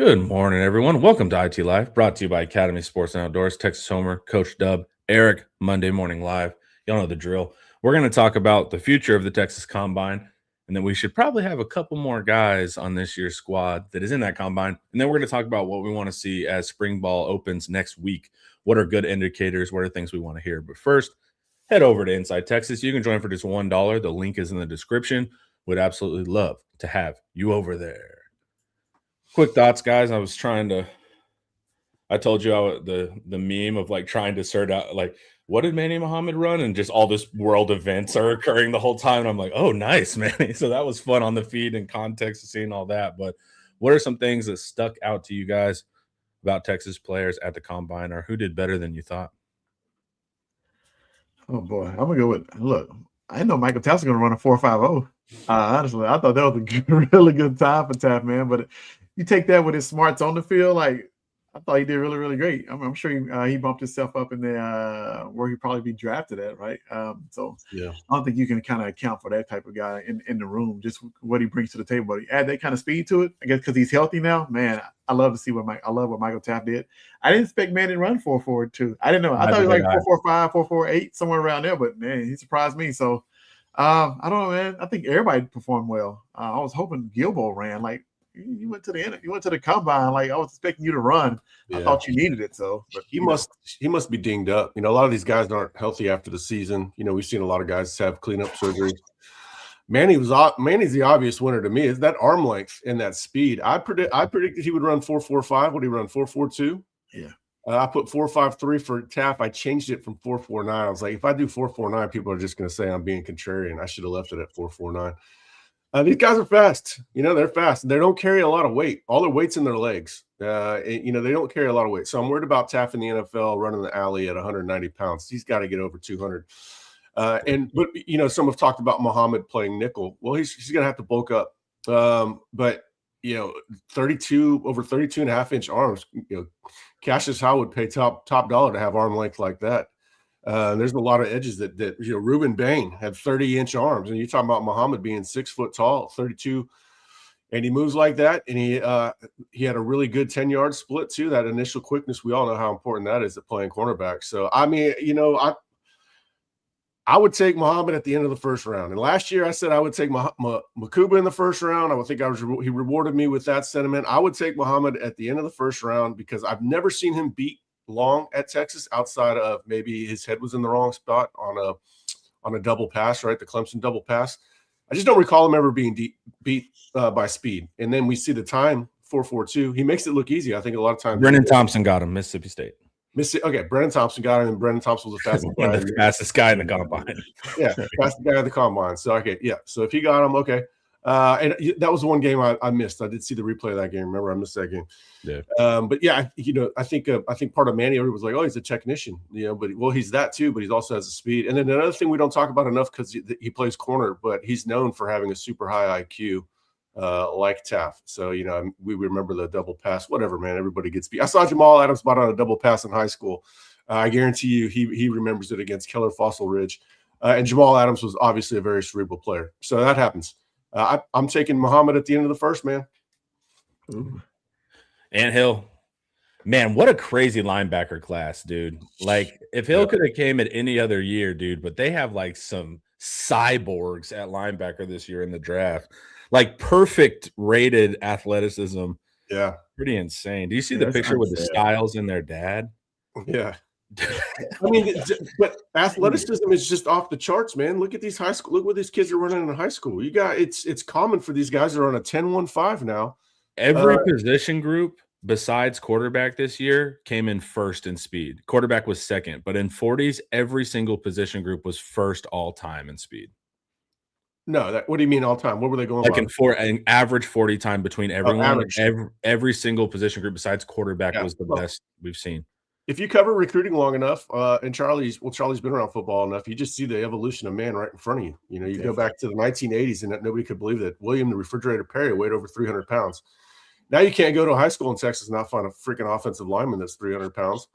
Good morning, everyone. Welcome to IT Live, brought to you by Academy Sports and Outdoors, Texas Homer, Coach Dub, Eric, Monday Morning Live. Y'all know the drill. We're going to talk about the future of the Texas Combine, and then we should probably have a couple more guys on this year's squad that is in that Combine. And then we're going to talk about what we want to see as spring ball opens next week. What are good indicators? What are things we want to hear? But first, head over to Inside Texas. You can join for just $1. The link is in the description. Would absolutely love to have you over there. Quick thoughts, guys. I told you the meme of like trying to sort out like what did Manny Muhammad run, and just all this world events are occurring the whole time. And I'm like, oh, nice, Manny. So that was fun on the feed and context of seeing all that. But what are some things that stuck out to you guys about Texas players at the Combine, or who did better than you thought? Oh boy, I'm gonna go with look. I didn't know Michael Taft was gonna run a 4.50. Honestly, I thought that was a really good time for Taft, man. But you take that with his smarts on the field, like I thought he did really, really great. I'm sure he bumped himself up in the where he'd probably be drafted at, right? So Yeah. I don't think you can kind of account for that type of guy in the room, just what he brings to the table. But he add that kind of speed to it, I guess, because he's healthy now. Man, I love to see I love what Michael Taft did. I didn't expect Manny to run 4.4 too. I didn't know. I thought he was like 4.45, 4.48, somewhere around there. But man, he surprised me. So I don't know, man. I think everybody performed well. I was hoping Gilbo ran. Like you went to the combine. Like I was expecting you to run. Yeah. I thought you needed it. So but he must be dinged up. A lot of these guys aren't healthy after the season. We've seen a lot of guys have cleanup surgeries. Manny's the obvious winner to me. Is that arm length and that speed? I predicted he would run 4.45. Would he run 4.42? Yeah. I put 4.53 for Taft. I changed it from 4.49. I was like, if I do 4.49, people are just going to say I'm being contrarian. I should have left it at 4.49. These guys are fast. They're fast. They don't carry a lot of weight. All their weight's in their legs. They don't carry a lot of weight. So I'm worried about Taft in the NFL running the alley at 190 pounds. He's got to get over 200. But some have talked about Muhammad playing nickel. Well, he's going to have to bulk up. But 32 over 32 and a half inch arms. Cassius Howe would pay top dollar to have arm length like that. There's a lot of edges that Ruben Bain had 30-inch arms, and you're talking about Muhammad being 6 foot tall, 32, and he moves like that. And he had a really good 10-yard split too. That initial quickness, we all know how important that is at playing cornerback. So I mean, I would take Muhammad at the end of the first round. And last year I said I would take Makuba in the first round. He rewarded me with that sentiment. I would take Muhammad at the end of the first round because I've never seen him beat long at Texas outside of maybe his head was in the wrong spot on a double pass, right? The Clemson double pass. I just don't recall him ever being beat by speed. And then we see the time 4.42. He makes it look easy. I think a lot of times Brennan Thompson got him, Mississippi State. Brennan Thompson got him, and Brennan Thompson was the fastest guy. The fastest guy in the combine. Yeah, fastest guy in the combine. So okay, yeah. So if he got him, okay. And that was the one game I missed. I did see the replay of that game. Remember, I missed that game. Yeah. But yeah, I think part of Manny was like, oh, he's a technician, but he's that too. But he also has the speed. And then another thing we don't talk about enough because he plays corner, but he's known for having a super high IQ, like Taft. So we remember the double pass. Whatever, man. Everybody gets beat. I saw Jamal Adams spot on a double pass in high school. I guarantee you, he remembers it against Keller Fossil Ridge. And Jamal Adams was obviously a very cerebral player. So that happens. I'm taking Muhammad at the end of the first, man. Ooh. Ant Hill, man, what a crazy linebacker class, dude. Like, if Hill could have came at any other year, dude, but they have like some cyborgs at linebacker this year in the draft. Like, perfect rated athleticism. Yeah. Pretty insane. Do you see the picture with the Styles and their dad? Yeah. I mean, but athleticism is just off the charts, man. Look at these high school. Look what these kids are running in high school. You got it's common for these guys that are on a 10-1-5 now. Every position group besides quarterback this year came in first in speed. Quarterback was second, but in 40s, every single position group was first all time in speed. No, what do you mean all time? What were they going like an average 40 time between everyone? Every single position group besides quarterback was the best we've seen. If you cover recruiting long enough, and Charlie's been around football enough, you just see the evolution of man right in front of you. You go back to the 1980s, and nobody could believe that William the Refrigerator Perry weighed over 300 pounds. Now you can't go to high school in Texas and not find a freaking offensive lineman that's 300 pounds.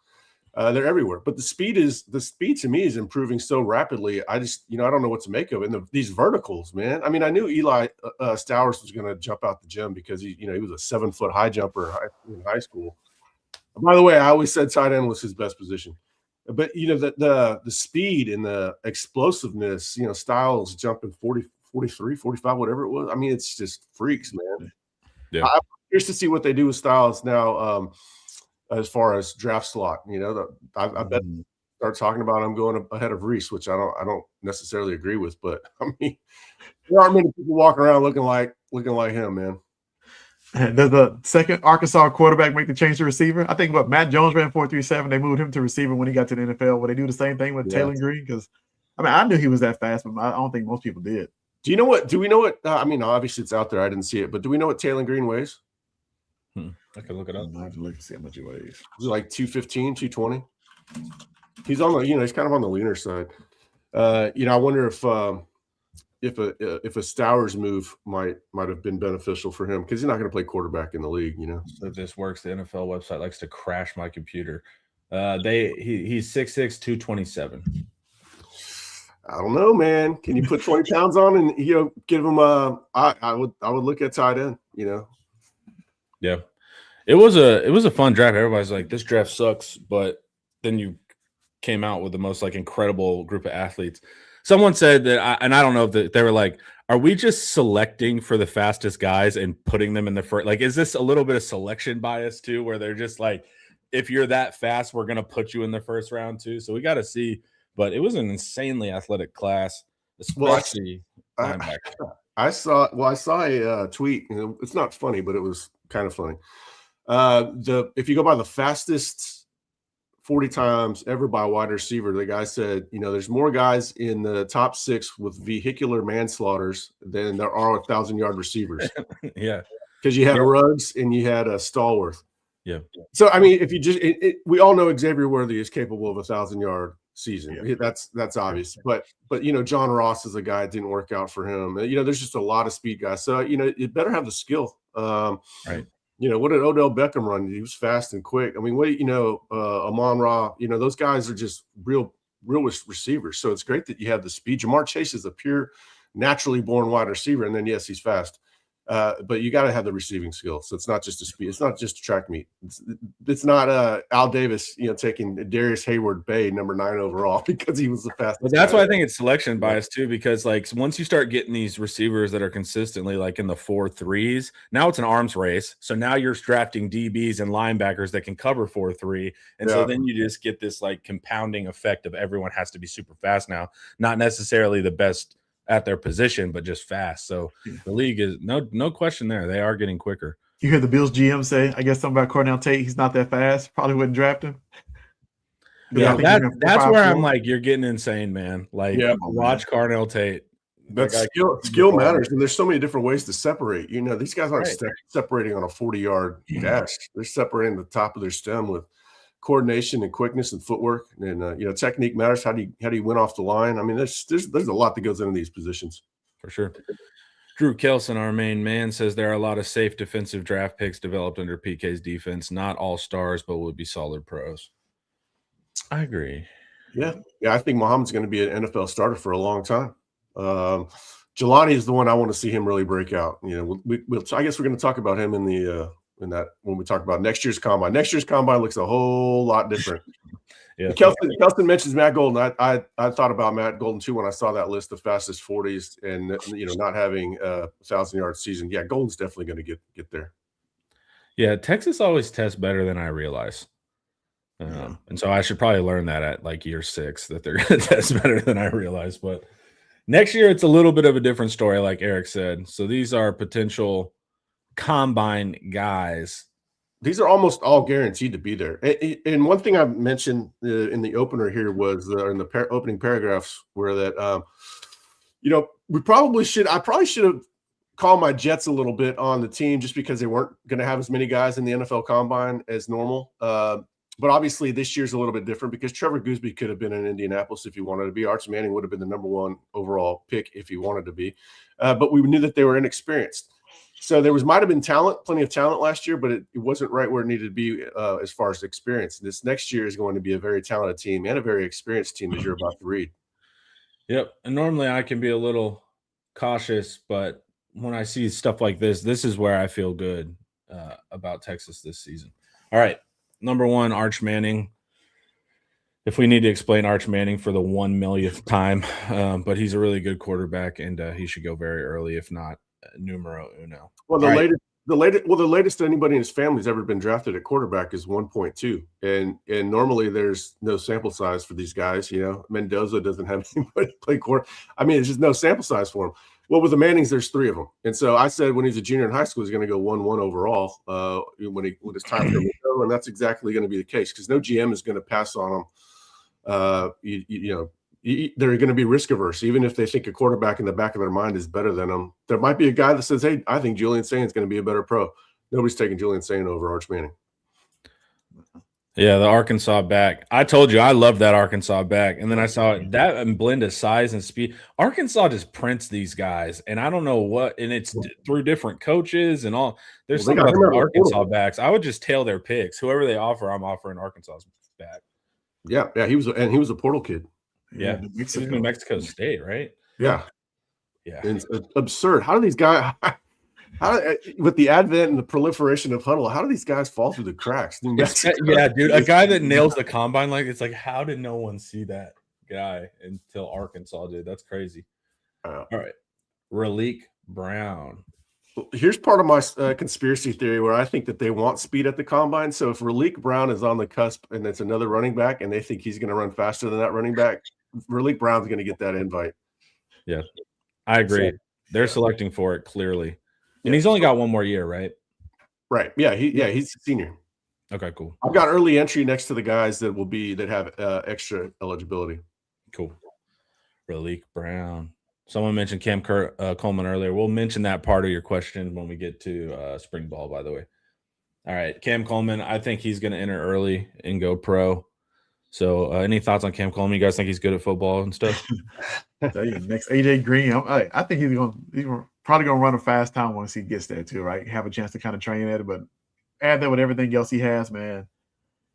They're everywhere. But the speed to me is improving so rapidly. I just, I don't know what to make of it. And these verticals, man. I mean, I knew Eli Stowers was going to jump out the gym because he was a 7-foot high jumper in high school. By the way, I always said tight end was his best position. But the speed and the explosiveness, Styles jumping 40, 43, 45, whatever it was. I mean, it's just freaks, man. Yeah. I'm curious to see what they do with Styles now. As far as draft slot, I bet start talking about him going ahead of Reese, which I don't necessarily agree with, but I mean, there aren't many people walking around looking like him, man. Does the second Arkansas quarterback make the change to receiver? I think Matt Jones ran 4.37. They moved him to receiver when he got to the NFL. Will they do the same thing with Taylor Green? Because I knew he was that fast, but I don't think most people did. Do we know what? I mean, obviously it's out there. I didn't see it, but do we know what Taylor Green weighs? I can look it up. I have to look to see how much he weighs. Is it like 215, 220? He's on the, he's kind of on the leaner side. I wonder if a Stowers move might have been beneficial for him because he's not going to play quarterback in the league. So if this works, the NFL website likes to crash my computer. He's 6'6", 227. I don't know, man. Can you put 20 pounds on and give him I would look at tight end. Yeah, it was a fun draft. Everybody's like, this draft sucks, but then you came out with the most incredible group of athletes. Someone said that, and I don't know if they were like, are we just selecting for the fastest guys and putting them in the first? Is this a little bit of selection bias too, where they're just like, if you're that fast, we're gonna put you in the first round too. So we got to see. But it was an insanely athletic class, especially linebacker. I saw a tweet. It's not funny, but it was kind of funny. If you go by the fastest 40 times ever by a wide receiver, the guy said, there's more guys in the top 6 with vehicular manslaughters than there are 1,000-yard receivers. Yeah, because you had Ruggs and you had Stallworth. Yeah. So I mean, if you just, we all know Xavier Worthy is capable of a 1,000-yard season. Yeah. That's obvious. But John Ross is a guy that didn't work out for him. There's just a lot of speed guys. So you better have the skill. Right. What did Odell Beckham run? He was fast and quick. I mean, Amon-Ra, those guys are just real receivers. So it's great that you have the speed. Jamar Chase is a pure, naturally born wide receiver, and then yes, he's fast. But you got to have the receiving skill. So it's not just a speed. It's not just a track meet. It's not Al Davis, taking Darius Hayward Bay number 9 overall because he was the fastest. But that's why I think it's selection bias too, because once you start getting these receivers that are consistently in the 4.3s, now it's an arms race. So now you're drafting DBs and linebackers that can cover 4.3, and so then you just get this compounding effect of everyone has to be super fast now, not necessarily the best at their position, but just fast. So the league is no question there. They are getting quicker. You hear the Bills GM say, I guess something about Cornell Tate. He's not that fast. Probably wouldn't draft him. Yeah, that's where I'm you're getting insane, man. Watch Cornell Tate. But skill matters, and there's so many different ways to separate. These guys aren't separating on a 40-yard dash. They're separating the top of their stem with coordination and quickness and footwork, and technique matters. How do you win off the line? I mean, there's a lot that goes into these positions for sure. Drew Kelson, our main man, says there are a lot of safe defensive draft picks developed under PK's defense. Not all stars, but would be solid pros. I agree. Yeah. I think Muhammad's going to be an NFL starter for a long time. Jelani is the one I want to see him really break out. I guess we're going to talk about him when we talk about next year's combine. Next year's combine looks a whole lot different. Yeah. Kelson mentions Matt Golden. I thought about Matt Golden too when I saw that list of fastest 40s and not having a 1,000-yard season. Yeah, Golden's definitely going to get there. Yeah, Texas always tests better than I realize. And so I should probably learn that at year 6 that they're going to test better than I realize. But next year it's a little bit of a different story, like Eric said. So these are potential combine guys. These are almost all guaranteed to be there. And one thing I mentioned in the opener here was in the opening paragraphs where that I probably should have called my Jets a little bit on the team just because they weren't going to have as many guys in the NFL combine as normal. But obviously this year's a little bit different because Trevor Gooseby could have been in Indianapolis if he wanted to be. Arch Manning would have been the number 1 overall pick if he wanted to be. But we knew that they were inexperienced. So there might have been plenty of talent last year, but it wasn't right where it needed to be as far as experience. This next year is going to be a very talented team and a very experienced team, as you're about to read. Yep. And normally I can be a little cautious, but when I see stuff like this is where I feel good about Texas this season. All right. Number 1, Arch Manning. If we need to explain Arch Manning for the 1 millionth time, but he's a really good quarterback, and he should go very early, if not numero uno. Well, the latest anybody in his family has ever been drafted at quarterback is 1.2, and normally there's no sample size for these guys. You know, Mendoza doesn't have anybody play quarter. I mean, it's just no sample size for him. Well, with the Mannings, there's 3 of them, and so I said when he's a junior in high school, he's going to go 1-1 overall when it's time for him to go, and that's exactly going to be the case because no GM is going to pass on him. They're going to be risk averse, even if they think a quarterback in the back of their mind is better than them. There might be a guy that says, "Hey, I think Julian Sain is going to be a better pro." Nobody's taking Julian Sain over Arch Manning. Yeah, the Arkansas back. I told you I love that Arkansas back, and then I saw that and blend of size and speed. Arkansas just prints these guys, and I don't know what. And it's through different coaches and all. There's something about the Arkansas backs. I would just tail their picks. Whoever they offer, I'm offering Arkansas's back. Yeah, he was a portal kid. Yeah, he's New Mexico State, right? Yeah. It's absurd. How do these guys? With the advent and the proliferation of huddle, how do these guys fall through the cracks? Yeah, dude, a guy that nails the combine it's like, how did no one see that guy until Arkansas did? That's crazy. All right, Raleek Brown. Here's part of my conspiracy theory where I think that they want speed at the combine. So if Raleek Brown is on the cusp and it's another running back and they think he's going to run faster than that running back, Raleek Brown's going to get that invite. Yeah, I agree. They're selecting for it clearly. And he's only got 1 more year, right? Right. Yeah, he's a senior. Okay, cool. I've got early entry next to the guys that have extra eligibility. Cool. Raleek Brown. Someone mentioned Cam Coleman earlier. We'll mention that part of your question when we get to spring ball, by the way. All right, Cam Coleman, I think he's going to enter early and go pro. So any thoughts on Cam Coleman? You guys think he's good at football and stuff? Next AJ Green, I think he's probably going to run a fast time once he gets there too, right? Have a chance to kind of train at it, but add that with everything else he has, man.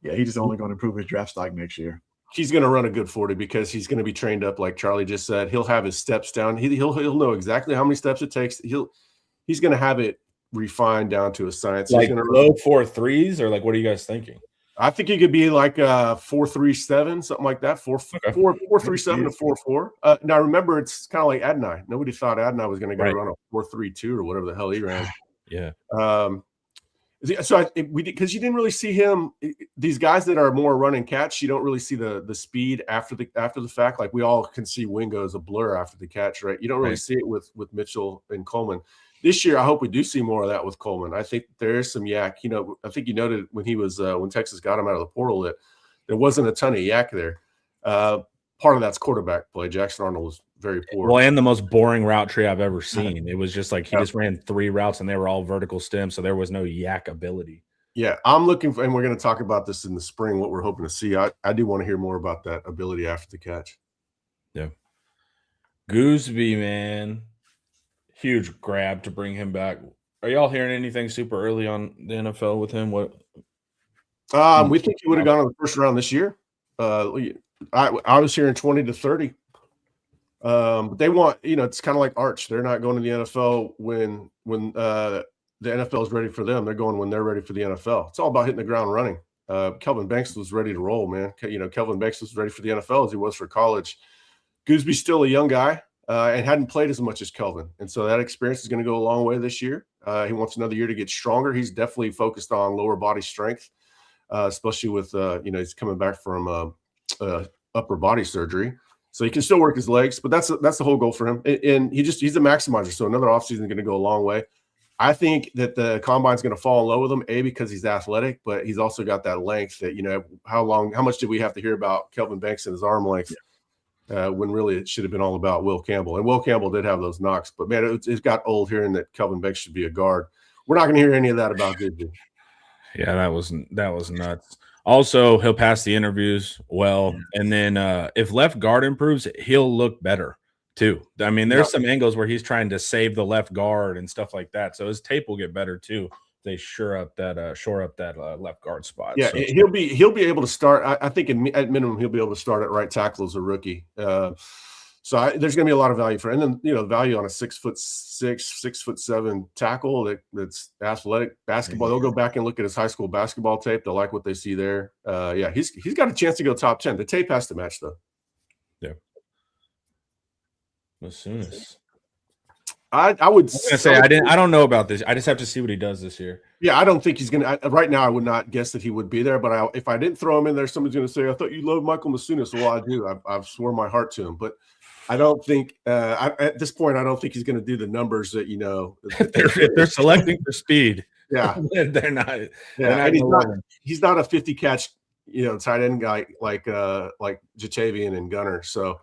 Yeah, he's just only going to improve his draft stock next year. He's going to run a good 40 because he's going to be trained up, like Charlie just said. He'll have his steps down. He'll know exactly how many steps it takes. He's going to have it refined down to a science. Like low 4.3s, or like what are you guys thinking? I think he could be like 4.37, something like that. 4.37 to 4.4. Now remember, it's kind of like Adonai. Nobody thought Adonai was going to run a 4.32 or whatever the hell he ran. Yeah. So because you didn't really see him. These guys that are more run and catch, you don't really see the speed after the fact. Like we all can see Wingo as a blur after the catch, right? You don't really see it with Mitchell and Coleman. This year, I hope we do see more of that with Coleman. I think there is some yak. You know, I think you noted when he was when Texas got him out of the portal that there wasn't a ton of yak there. Part of that's quarterback play. Jackson Arnold was very poor. Well, and the most boring route tree I've ever seen. It was just like he just ran 3 routes and they were all vertical stem, so there was no yak ability. Yeah, I'm looking for, and we're going to talk about this in the spring, what we're hoping to see. I do want to hear more about that ability after the catch. Yeah. Gooseby, man. Huge grab to bring him back. Are y'all hearing anything super early on the NFL with him? What? We think he would have gone in the first round this year. I was hearing 20 to 30. But they want, it's kind of like Arch. They're not going to the NFL when the NFL is ready for them. They're going when they're ready for the NFL. It's all about hitting the ground running. Kelvin Banks was ready to roll, man. Kelvin Banks was ready for the NFL as he was for college. Gooseby's still a young guy. And hadn't played as much as Kelvin. And so that experience is going to go a long way this year. He wants another year to get stronger. He's definitely focused on lower body strength, especially with, he's coming back from upper body surgery. So he can still work his legs, but that's the whole goal for him. And he's a maximizer. So another offseason is going to go a long way. I think that the combine is going to fall in love with him, because he's athletic, but he's also got that length that, how much did we have to hear about Kelvin Banks and his arm length? Yeah. When really it should have been all about Will Campbell. And Will Campbell did have those knocks, but man, it got old hearing that Kelvin Banks should be a guard. We're not going to hear any of that about Gooseby. Yeah, that was nuts. Also, he'll pass the interviews well, and then if left guard improves, he'll look better too. I mean, there's some angles where he's trying to save the left guard and stuff like that. So his tape will get better too. They shore up that left guard spot. Yeah, so. he'll be able to start. I think at minimum he'll be able to start at right tackle as a rookie. So there's going to be a lot of value for, and then value on a 6'6", 6'7" tackle that's athletic basketball. They'll go back and look at his high school basketball tape. They'll like what they see there. Yeah, he's got a chance to go top 10. The tape has to match though. Yeah. As soon as I would I was gonna say I don't know about this. I just have to see what he does this year. Yeah, I don't think he's gonna. Right now, I would not guess that he would be there. But if I didn't throw him in there, somebody's gonna say, "I thought you loved Michael Masunas." Well, I do. I've sworn my heart to him, but I don't think at this point I don't think he's going to do the numbers that if they're selecting for speed. Yeah, they're not. Yeah, he's not a 50 catch tight end guy like Jatavian and Gunner. So,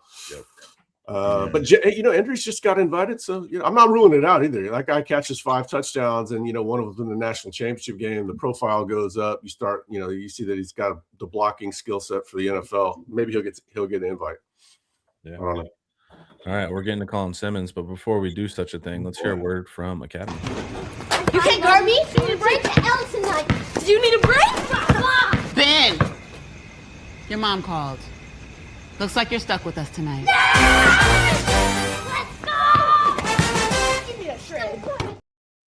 but Andrews just got invited, so I'm not ruling it out either. That guy catches 5 touchdowns, and one of them in the national championship game. The profile goes up. You start, you see that he's got the blocking skill set for the NFL. Maybe he'll get an invite. Yeah. I don't know. All right, we're getting to Colin Simmons, but before we do such a thing, let's hear a word from Academy. You can't guard me. You need a break to L tonight. Do you need a break? Ben, your mom called. Looks like you're stuck with us tonight. Let's go! Give me a shred.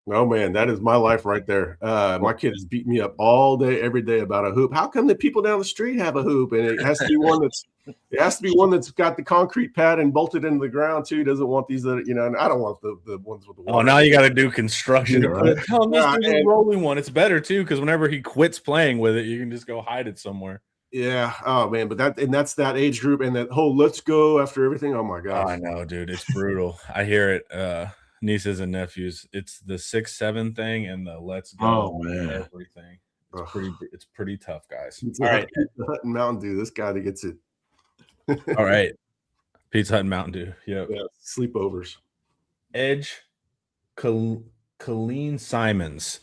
Oh man, that is my life right there. My kid has beat me up all day, every day about a hoop. How come the people down the street have a hoop, and it has to be one that's got the concrete pad and bolted into the ground too? He doesn't want these that and I don't want the ones with the water. Oh, now you got to do construction. Yeah, right. Tell him this is a rolling one. It's better too because whenever he quits playing with it, you can just go hide it somewhere. Yeah. Oh man, but that's that age group and that whole let's go after everything. Oh my gosh. I know, dude. It's brutal. I hear it. Nieces and nephews. It's the 6'7" thing and the let's go. Oh man, everything. It's pretty tough, guys. All right, Pizza Hut and Mountain Dew. This guy that gets it. All right, Pizza Hut and Mountain Dew. Yep. Yeah, sleepovers. Edge, Colleen Simons.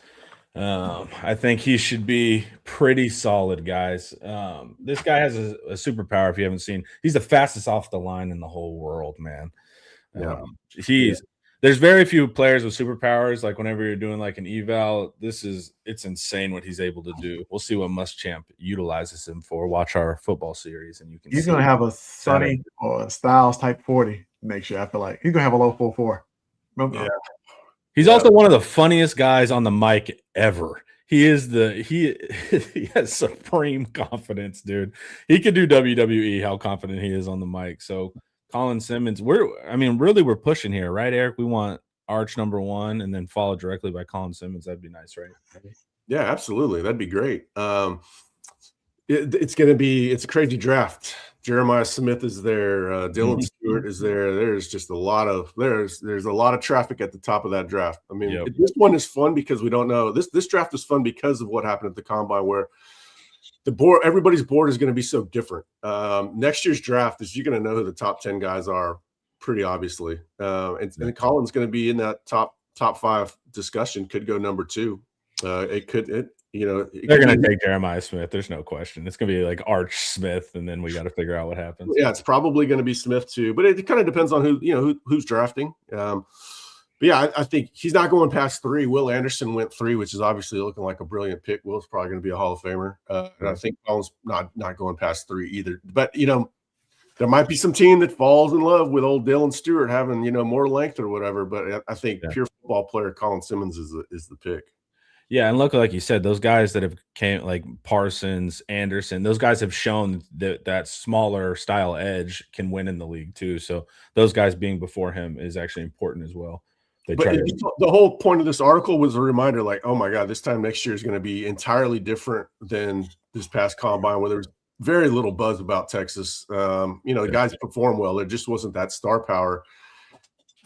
I think he should be pretty solid, guys. This guy has a superpower. If you haven't seen, he's the fastest off the line in the whole world, man. There's very few players with superpowers. Like whenever you're doing like an eval, it's insane what he's able to do. We'll see what Muschamp utilizes him for. Watch our football series, and you can. He's gonna have a Sonny or a Styles type 40 next year. I feel like he's gonna have a low 4.4. Yeah. He's also one of the funniest guys on the mic ever. He has supreme confidence, dude. He could do WWE. How confident he is on the mic. So. Colin Simmons, we're pushing here, right, Eric? We want Arch number 1 and then followed directly by Colin Simmons. That'd be nice, right? Yeah, absolutely. That'd be great. It's a crazy draft. Jeremiah Smith is there. Dylan Stewart is there. There's just a lot of there's a lot of traffic at the top of that draft. I mean, This one is fun because we don't know. This draft is fun because of what happened at the combine where everybody's board is going to be so different. Next year's draft is you're going to know who the top 10 guys are pretty obviously. And Colin's going to be in that top 5 discussion, could go number 2. They're going to take Jeremiah Smith. There's no question. It's going to be like Arch Smith, and then we got to figure out what happens. Yeah, it's probably going to be Smith too, but it kind of depends on who's drafting. But yeah, I think he's not going past 3. Will Anderson went 3, which is obviously looking like a brilliant pick. Will's probably going to be a Hall of Famer. And I think Colin's not going past 3 either. But, there might be some team that falls in love with old Dylan Stewart having, more length or whatever. But I think pure football player Colin Simmons is the pick. Yeah, and look, like you said, those guys that have came like Parsons, Anderson, those guys have shown that smaller style edge can win in the league too. So those guys being before him is actually important as well. The whole point of this article was a reminder, like, oh my God, this time next year is going to be entirely different than this past combine, where there was very little buzz about Texas. The guys performed well. There just wasn't that star power.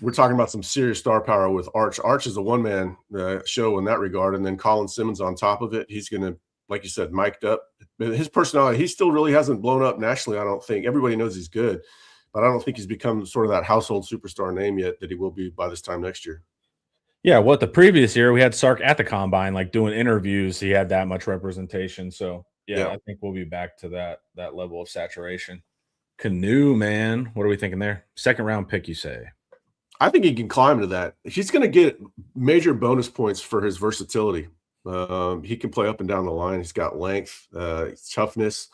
We're talking about some serious star power with Arch. Arch is a one-man show in that regard, and then Colin Simmons on top of it. He's going to, like you said, mic'd up. His personality, he still really hasn't blown up nationally, I don't think. Everybody knows he's good. But I don't think he's become sort of that household superstar name yet that he will be by this time next year. Yeah, the previous year we had Sark at the combine, like doing interviews. He had that much representation. So, yeah. I think we'll be back to that level of saturation. Canoe, man. What are we thinking there? Second round pick, you say? I think he can climb to that. He's going to get major bonus points for his versatility. He can play up and down the line. He's got length, toughness.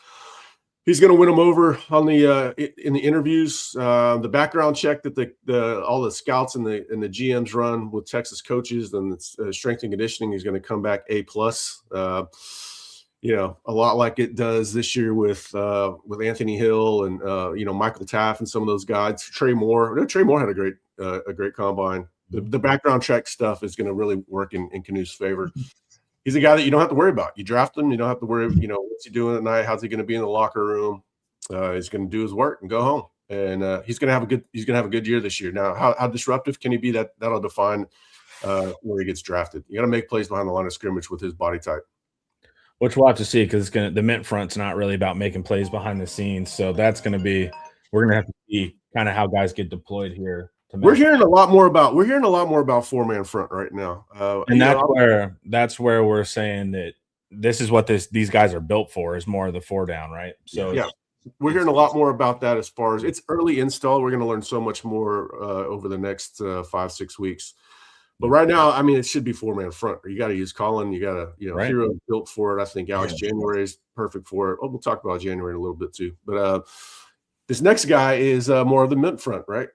He's going to win them over on the in the interviews. The background check that all the scouts and the GMs run with Texas coaches, and strength and conditioning, he's going to come back A+. A lot like it does this year with Anthony Hill and Michael Taft and some of those guys. Trey Moore had a great combine. The background check stuff is going to really work in Canoe's favor. He's a guy that you don't have to worry about. You draft him, you don't have to worry, what's he doing at night? How's he going to be in the locker room? He's going to do his work and go home. And he's going to have a good year this year. Now, how disruptive can he be? That'll define where he gets drafted. You got to make plays behind the line of scrimmage with his body type. Which we'll have to see, because the mint front's not really about making plays behind the scenes. So that's going to be, we're going to have to see kind of how guys get deployed here. We're hearing a lot more about 4-man front right now, and that's where we're saying that this is what this these guys are built for, is more of the four down, right? So yeah, we're hearing a lot more about that as far as it's early install. We're going to learn so much more over the next 5-6 weeks. But right now, I mean, it should be 4-man front. You got to use Colin. You got to, right. Hero built for it. I think Alex January is perfect for it. Oh, we'll talk about January in a little bit too. But this next guy is more of the mint front, right?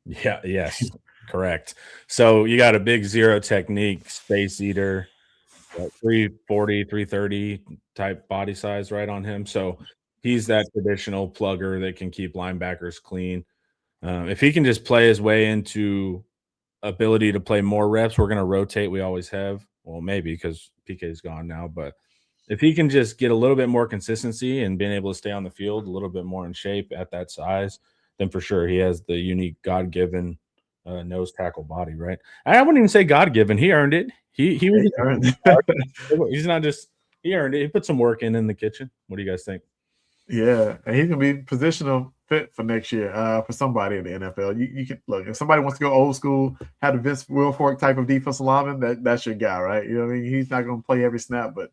Yeah. Yes. Correct. So you got a big zero technique space eater, 340, 330 type body size right on him. So he's that traditional plugger that can keep linebackers clean. If he can just play his way into ability to play more reps, we're going to rotate. We always have. Well, maybe because PK is gone now, but if he can just get a little bit more consistency and being able to stay on the field a little bit more in shape at that size, then for sure he has the unique God-given nose tackle body, right? I wouldn't even say God-given. He earned it. He earned it. He's not just – he earned it. He put some work in the kitchen. What do you guys think? Yeah, and he's going to be positional fit for next year for somebody in the NFL. You can look, if somebody wants to go old school, have the Vince Wilfork type of defensive lineman, that's your guy, right? You know what I mean? He's not going to play every snap, but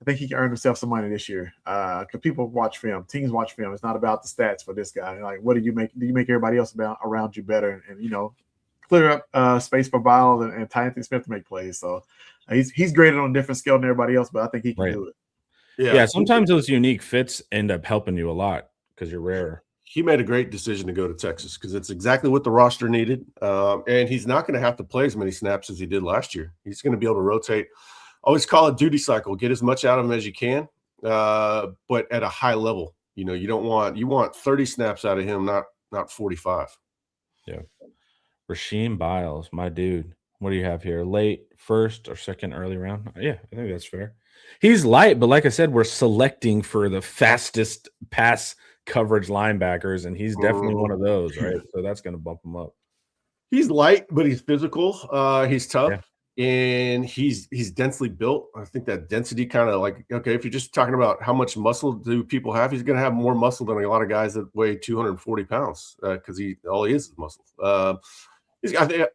I think he can earn himself some money this year. Because people watch film, teams watch film. It's not about the stats for this guy. Like, what do you make? Do you make everybody else around you better? And clear up space for Biles and Tyson Smith to make plays. So he's graded on a different scale than everybody else, but I think he can do it. Yeah, sometimes those unique fits end up helping you a lot because you're rare. He made a great decision to go to Texas because it's exactly what the roster needed. And he's not going to have to play as many snaps as he did last year. He's going to be able to rotate. Always call it duty cycle. Get as much out of him as you can, but at a high level. You want 30 snaps out of him, not 45. Yeah. Rasheem Biles, my dude. What do you have here? Late first or second early round? Yeah, I think that's fair. He's light, but like I said, we're selecting for the fastest pass coverage linebackers, and he's definitely one of those, right? So that's going to bump him up. He's light, but he's physical. He's tough, and he's densely built. I think that density kind of like, okay, if you're just talking about how much muscle do people have, he's going to have more muscle than a lot of guys that weigh 240 pounds because all he is muscle.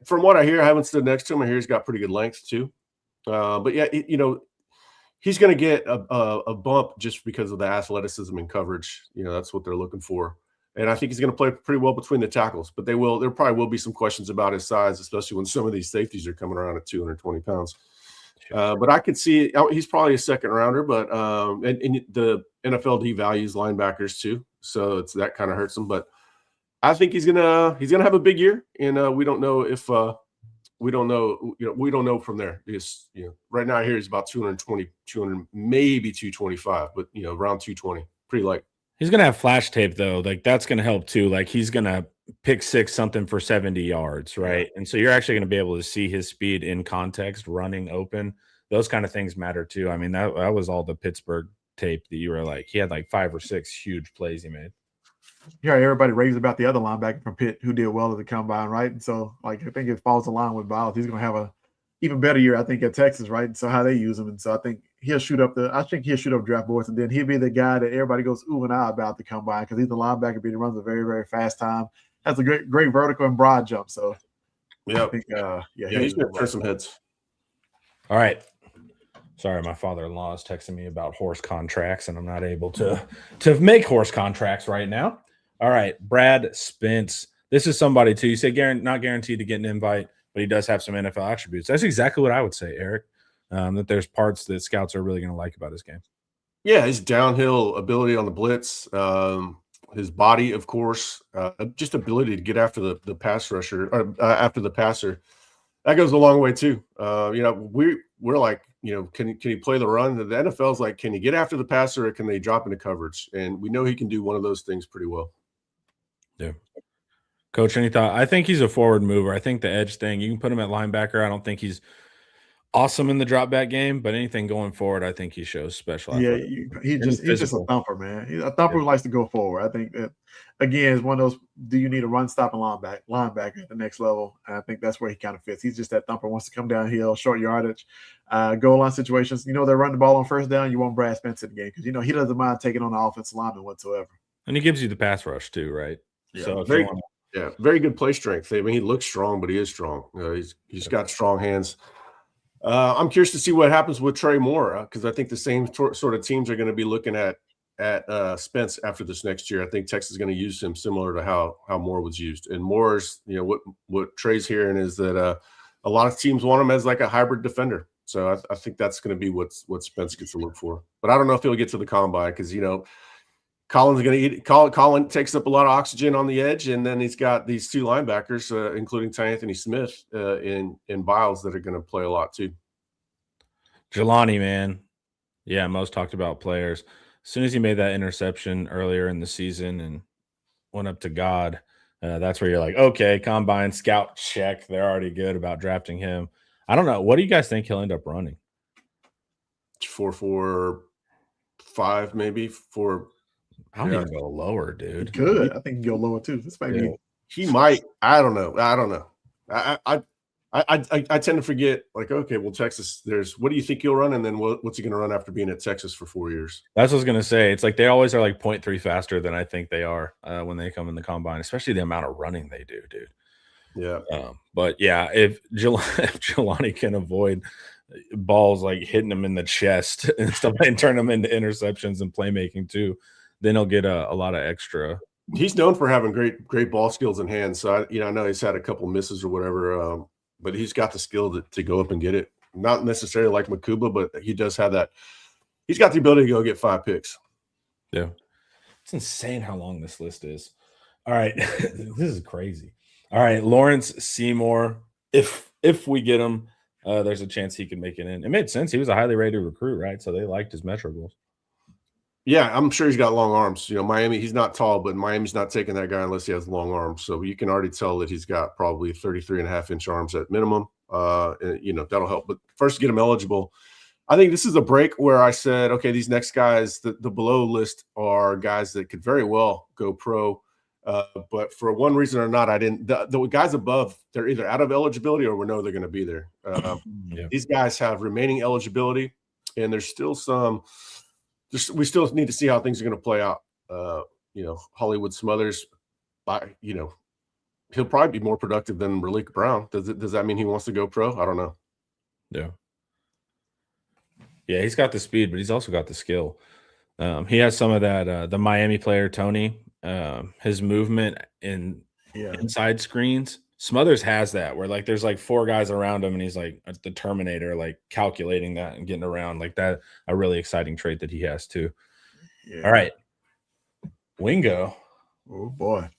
From what I hear, I haven't stood next to him. I hear he's got pretty good length too. But yeah, he's going to get a bump just because of the athleticism and coverage. That's what they're looking for. And I think he's going to play pretty well between the tackles. But there probably will be some questions about his size, especially when some of these safeties are coming around at 220 pounds. But I could see he's probably a second rounder. But and the NFL devalues linebackers too, so that kind of hurts him. But I think he's gonna have a big year, and we don't know if. We don't know from there. Because, right now here he's about 220, 200, maybe 225, but around 220, pretty light. He's gonna have flash tape though. Like that's gonna help too. Like he's gonna pick six something for 70 yards, right? And so you're actually gonna be able to see his speed in context, running open. Those kind of things matter too. I mean, that was all the Pittsburgh tape that you were like, he had like 5 or 6 huge plays he made. Yeah, everybody raves about the other linebacker from Pitt who did well at the combine, right? And so, I think it falls in line with Biles. He's going to have a even better year, I think, at Texas, right? And so how they use him, and so I think he'll shoot up draft boards, and then he'll be the guy that everybody goes ooh and ah about the combine because he's the linebacker, but he runs a very, very fast time, has a great vertical and broad jump. So, yeah, I think, he's going to turn some heads. All right. Sorry, my father-in-law is texting me about horse contracts, and I'm not able to make horse contracts right now. All right, Brad Spence. This is somebody too. You say not guaranteed to get an invite, but he does have some NFL attributes. That's exactly what I would say, Eric. That there's parts that scouts are really going to like about his game. Yeah, his downhill ability on the blitz, his body, of course, just ability to get after the pass rusher or after the passer. That goes a long way too. We're like, can he play the run? The NFL's like, can he get after the passer or can they drop into coverage? And we know he can do one of those things pretty well. Yeah. Coach, any thought? I think he's a forward mover. I think the edge thing, you can put him at linebacker. I don't think he's awesome in the drop back game, but anything going forward, I think he shows special. Yeah, he's just a thumper, man. He's a thumper who likes to go forward. I think that again is one of those. Do you need a run stopping linebacker at the next level? And I think that's where he kind of fits. He's just that thumper. Wants to come downhill, short yardage, goal line situations. They're running the ball on first down. You want Brad Spence in the game because he doesn't mind taking on the offensive lineman whatsoever. And he gives you the pass rush too, right? Yeah, so very good play strength. I mean, he looks strong, but he is strong. He's got strong hands. I'm curious to see what happens with Trey Moore because I think the same sort of teams are going to be looking at Spence after this next year. I think Texas is going to use him similar to how Moore was used. And Moore's, what Trey's hearing is that a lot of teams want him as like a hybrid defender. So I think that's going to be what Spence gets to look for. But I don't know if he'll get to the combine because Colin's going to eat. Colin takes up a lot of oxygen on the edge, and then he's got these two linebackers, including Anthony Smith in Biles, that are going to play a lot too. Jelani, man, yeah, most talked about players. As soon as he made that interception earlier in the season and went up to God, that's where you're like, okay, combine scout check. They're already good about drafting him. I don't know. What do you guys think he'll end up running? 4.45, maybe 4. I don't even go lower, dude. He could. I think he can go lower too. This might be. He might. I don't know. I tend to forget. Like, okay, well, Texas. What do you think he'll run, and then what's he going to run after being at Texas for 4 years? That's what I was going to say. It's like they always are like 0.3 faster than I think they are when they come in the combine, especially the amount of running they do, dude. Yeah. But yeah, if Jelani can avoid balls like hitting him in the chest and stuff and turn them into interceptions and playmaking too, then he'll get a lot of extra. He's known for having great ball skills in hand. So I know he's had a couple misses or whatever, but he's got the skill to go up and get it. Not necessarily like Makuba, but he does have that. He's got the ability to go get 5 picks. Yeah, it's insane how long this list is. All right, this is crazy. All right, Lawrence Seymour. If we get him, there's a chance he can make it in. It made sense. He was a highly rated recruit, right? So they liked his Metro goals. Yeah, I'm sure he's got long arms. Miami, he's not tall, but Miami's not taking that guy unless he has long arms. So you can already tell that he's got probably 33.5-inch arms at minimum. That'll help. But first, get him eligible. I think this is a break where I said, okay, these next guys, the below list are guys that could very well go pro. But for one reason or not, I didn't. The guys above, they're either out of eligibility or we know they're going to be there. These guys have remaining eligibility, and there's still some. We still need to see how things are going to play out. Hollywood Smothers, he'll probably be more productive than Malik Brown. Does that mean he wants to go pro? I don't know. Yeah, he's got the speed, but he's also got the skill. He has some of that. The Miami player Tony, his movement in inside screens. Smothers has that where like there's like 4 guys around him and he's like the Terminator, like calculating that and getting around like that. A really exciting trait that he has too. Yeah. All right, Wingo. Oh boy,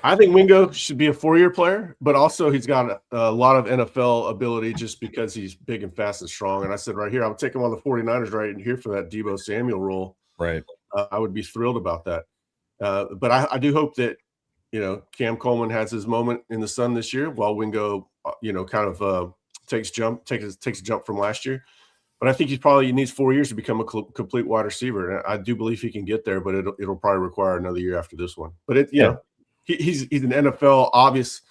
I think Wingo should be a 4-year player, but also he's got a lot of NFL ability just because he's big and fast and strong. And I said right here, I'll take him on the 49ers right here for that Deebo Samuel role. Right. I would be thrilled about that. But I do hope that Cam Coleman has his moment in the sun this year while Wingo, takes a jump from last year. But I think he needs 4 years to become a complete wide receiver. And I do believe he can get there, but it'll probably require another year after this one. But he's an NFL obvious,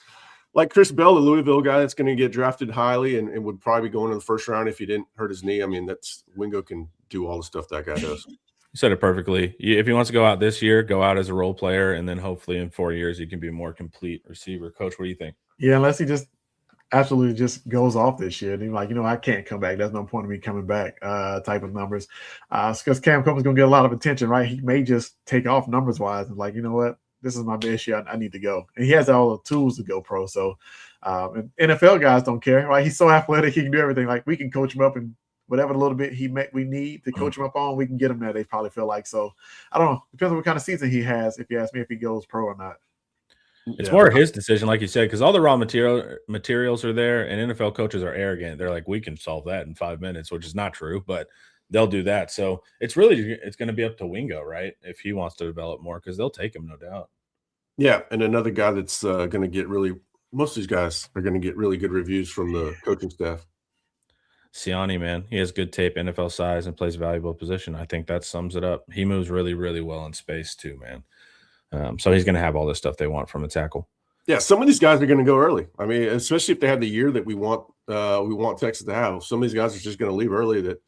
like Chris Bell, the Louisville guy that's going to get drafted highly and would probably go into the first round if he didn't hurt his knee. I mean, Wingo can do all the stuff that guy does. You said it perfectly. If he wants to go out this year, go out as a role player, and then hopefully in 4 years he can be a more complete receiver. Coach, what do you think? Yeah, unless he just absolutely just goes off this year. And he's like, I can't come back. There's no point in me coming back type of numbers. Because Cam Coleman's going to get a lot of attention, right? He may just take off numbers-wise and like, you know what? this is my best year. I need to go. And he has all the tools to go pro. So and NFL guys don't care, right? He's so athletic, he can do everything. Like we can coach him up and whatever little bit we need to coach him up on, we can get him there. They probably feel like so. I don't know. Depends on what kind of season he has. If you ask me, if he goes pro or not. It's more his decision, like you said, because all the raw materials are there, and NFL coaches are arrogant. They're like, we can solve that in 5 minutes, which is not true, but they'll do that. So it's going to be up to Wingo, right? If he wants to develop more, because they'll take him, no doubt. Yeah, and another guy that's going to get most of these guys are going to get really good reviews from the coaching staff. Siani, man, he has good tape, NFL size, and plays a valuable position. I think that sums it up. He moves really, really well in space too, man. So he's going to have all this stuff they want from a tackle. Yeah, some of these guys are going to go early. I mean, especially if they have the year that we want Texas to have. Some of these guys are just going to leave early that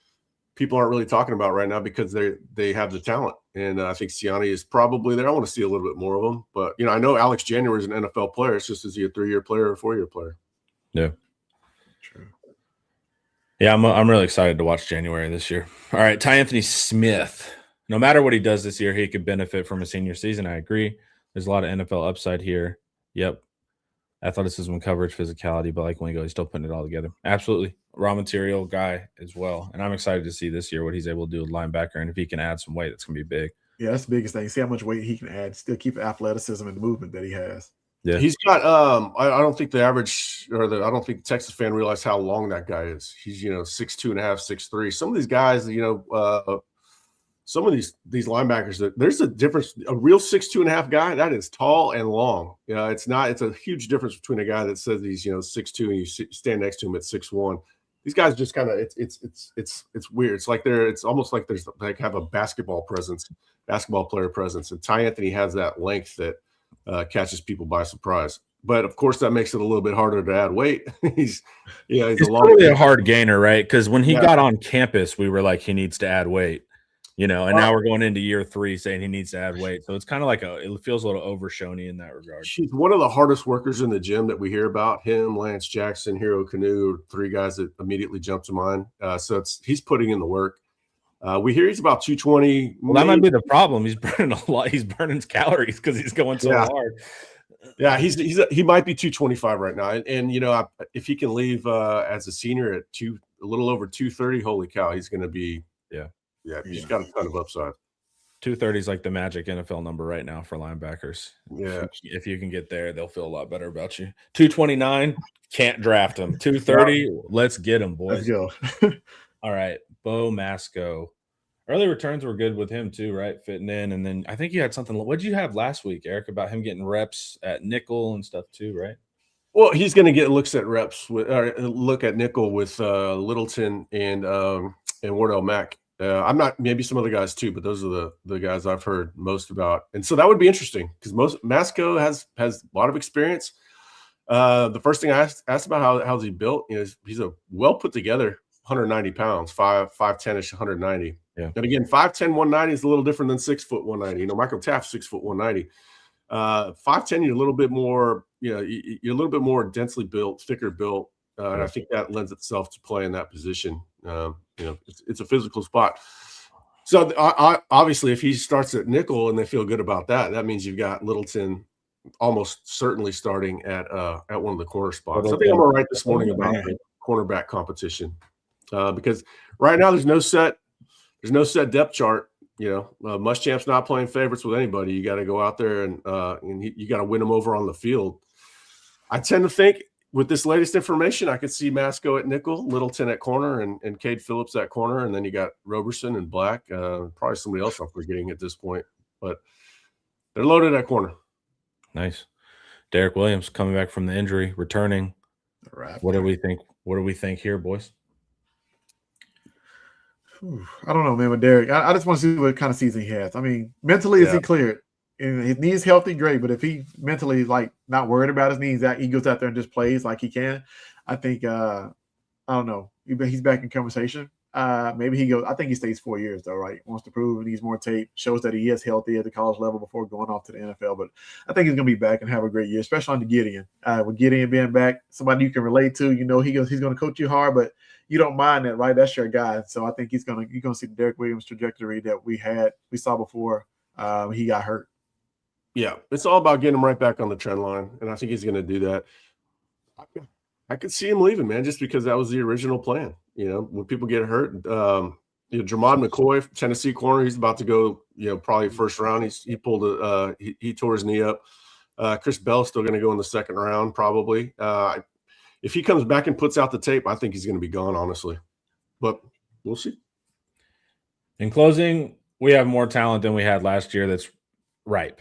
people aren't really talking about right now because they have the talent. And I think Siani is probably there. I want to see a little bit more of him. But, I know Alex January is an NFL player. It's just, is he a 3-year player or a 4-year player? Yeah. True. Yeah, I'm really excited to watch January this year. All right, Ty Anthony Smith. No matter what he does this year, he could benefit from a senior season. I agree. There's a lot of NFL upside here. Yep. Athleticism, coverage, physicality, but like Wingo, he's still putting it all together. Absolutely. Raw material guy as well. And I'm excited to see this year what he's able to do with linebacker. And if he can add some weight, that's going to be big. Yeah, that's the biggest thing. See how much weight he can add, still keep the athleticism and the movement that he has. Yeah. He's got I don't think the average I don't think the Texas fan realized how long that guy is. He's 6'2.5", 6'3". Some of these guys, some of these linebackers, there's a difference. A real 6'2.5" guy, that is tall and long. It's a huge difference between a guy that says he's 6'2" and you stand next to him at 6'1". These guys just kind of it's weird. It's like it's almost like there's like have a basketball player presence, and Ty Anthony has that length that catches people by surprise. But of course, that makes it a little bit harder to add weight. he's totally a hard gainer, right? Because when he got on campus, we were like, he needs to add weight. And now we're going into year 3 saying he needs to add weight. So it's kind of like it feels a little over-shony in that regard. He's one of the hardest workers in the gym that we hear about. Him, Lance Jackson, Hero Canoe, 3 guys that immediately jump to mind. So he's putting in the work. We hear he's about 220. Well, that might be the problem. He's burning a lot. He's burning calories because he's going so hard. Yeah, he might be 225 right now. And if he can leave as a senior at a little over 230, holy cow, he's going to be Yeah, he's got a ton of upside. 230 is like the magic NFL number right now for linebackers. Yeah. If you can get there, they'll feel a lot better about you. 229, can't draft him. 230, let's get him, boys. Let's go. All right, Bo Masco. Early returns were good with him too, right? Fitting in. And then I think you had something. What did you have last week, Eric, about him getting reps at nickel and stuff too, right? Well, he's going to get looks at reps look at nickel with Littleton and Wardell Mack. I'm not, maybe some other guys too, but those are the guys I've heard most about. And so that would be interesting because Masco has a lot of experience. The first thing I asked about how's he built, he's a well put together 190 pounds, 5'10-ish, 190. Yeah. And again, 5'10", 190 is a little different than 6 foot 190. Michael Taft's 6 foot 190. 5'10", you're a little bit more, you're a little bit more densely built, thicker built. And I think that lends itself to play in that position. It's a physical spot. So obviously, if he starts at nickel and they feel good about that, that means you've got Littleton almost certainly starting at one of the corner spots. I think I'm going to write this morning about the cornerback competition because right now there's no set depth chart. Muschamp's not playing favorites with anybody. You got to go out there and you got to win them over on the field. I tend to think with this latest information, I could see Masco at nickel, Littleton at corner, and Cade Phillips at corner, and then you got Roberson and Black. Probably somebody else I'm forgetting at this point, but they're loaded at corner. Nice. Derek Williams coming back from the injury, returning. Right. What do we think? What do we think here, boys? I don't know, man. With Derek, I just want to see what kind of season he has. I mean, mentally, is he cleared? And his knees healthy, great. But if he mentally is like not worried about his knees, that he goes out there and just plays like he can. I think I don't know. He's back in conversation. Maybe he goes. I think he stays 4 years though, right? Wants to prove and needs more tape, shows that he is healthy at the college level before going off to the NFL. But I think he's gonna be back and have a great year, especially on the Gideon. With Gideon being back, somebody you can relate to. He's gonna coach you hard, but you don't mind that, right? That's your guy. So I think you're gonna see the Derek Williams trajectory that we saw before he got hurt. Yeah, it's all about getting him right back on the trend line, and I think he's going to do that. I could see him leaving, man, just because that was the original plan. You know, when people get hurt, Jermod McCoy, Tennessee corner, he's about to go. You know, probably first round. He pulled he tore his knee up. Chris Bell's still going to go in the second round, probably. If he comes back and puts out the tape, I think he's going to be gone, honestly. But we'll see. In closing, we have more talent than we had last year that's ripe.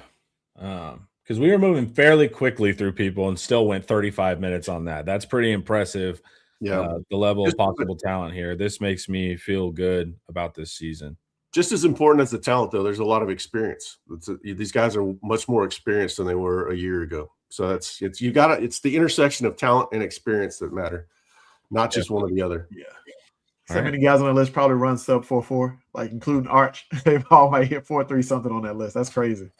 Because we were moving fairly quickly through people and still went 35 minutes on that. That's pretty impressive. Yeah. The level of possible talent here. This makes me feel good about this season. Just as important as the talent, though, there's a lot of experience. These guys are much more experienced than they were a year ago. So it's the intersection of talent and experience that matter, not just one or the other. Yeah. So many guys on the list probably run sub 4.4, like including Arch. They all might hit 4.3 something on that list. That's crazy.